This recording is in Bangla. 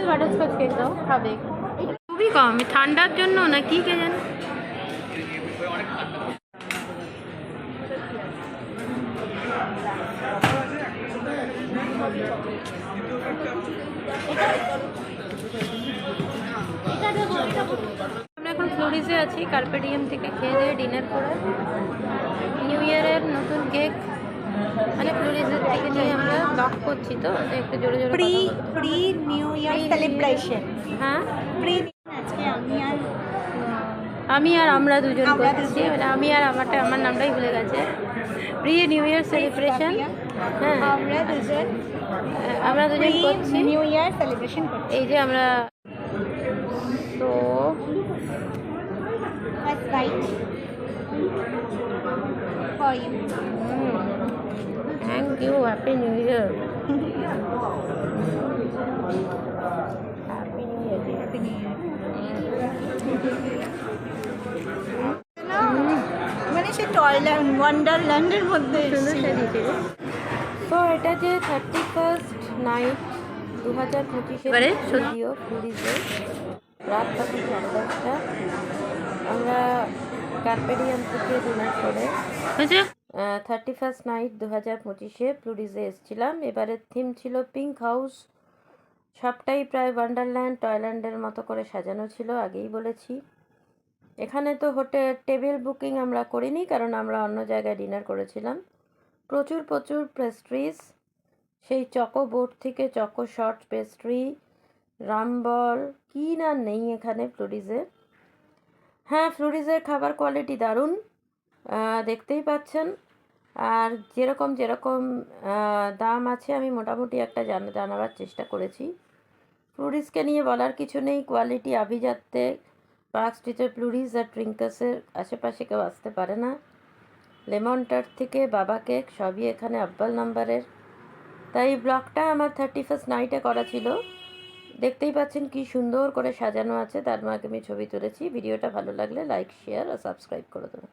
বাটারস্কচ কেক দাও, খাবে। খুবই কম, ঠান্ডার জন্য না কি কে জানে। আমরা এখন ফ্লোরিজে আছি, কার্পেডিয়াম থেকে খেয়ে দিয়ে ডিনার করে নিউ ইয়ারের নতুন কেক মানে ফ্লোরিজের থেকে নিয়ে আমরা ব্লগ করছি, তো একটু জোরে জোরে প্রি নিউ ইয়ার সেলিব্রেশন। হ্যাঁ, প্রি আজকে আমি আর আমরা দুজন করছি, মানে আমি আর আমার নামটাই ভুলে গেছে। Pre new year celebration. হ্যাঁ, আমরা দুজন করছি নিউ ইয়ার সেলিব্রেশন করছি। এই যে আমরা তো right for you. Thank you, happy new year. Happy new year, happy new year. মানে সে টয়ল্যান্ড ওয়ান্ডারল্যান্ডের মধ্যে তো এটা যে 31st নাইট 2025 যদিও ফ্লোরিজে রাত তখন 10:30 আমরা কার্পেডিয়াম থেকে ডিনার করে 31st নাইট 2025 ফ্লোরিজে এসেছিলাম। এবারের থিম ছিল পিঙ্ক হাউস। সবটাই প্রায় ওয়ান্ডারল্যান্ড টয়ল্যান্ডের মতো করে সাজানো ছিল, আগেই বলেছি। এখানে তো টেবিল বুকিং আমরা করিনি, কারণ আমরা অন্য জায়গায় ডিনার করেছিলাম। প্রচুর পেস্ট্রিজ, সেই চকো বোর্ড থেকে চকো শর্ট পেস্ট্রি, রামবল, কি না নেই এখানে ফ্লোরিজে। হ্যাঁ, ফ্লোরিজের খাবার কোয়ালিটি দারুণ, দেখতেই পাচ্ছেন। আর যেরকম দাম আছে আমি মোটামুটি একটা জানাবার চেষ্টা করেছি। ফ্লোরিজকে নিয়ে বলার কিছু নেই, কোয়ালিটি আভিজাত্যে পার্ক স্ট্রিটের ফ্লোরিজ আর ট্রিঙ্কাসের আশেপাশে কেউ আসতে পারে না। লেমন টার্ট থেকে বাবা কেক সবই এখানে আব্বাল নাম্বারের। তাই ব্লগটা আমার 31st নাইটে করা ছিল। দেখতেই পাচ্ছেন কি সুন্দর করে সাজানো আছে, তার মাঝে আমি ছবি তুলেছি। ভিডিওটা ভালো লাগলে লাইক, শেয়ার আর সাবস্ক্রাইব করে দেবেন।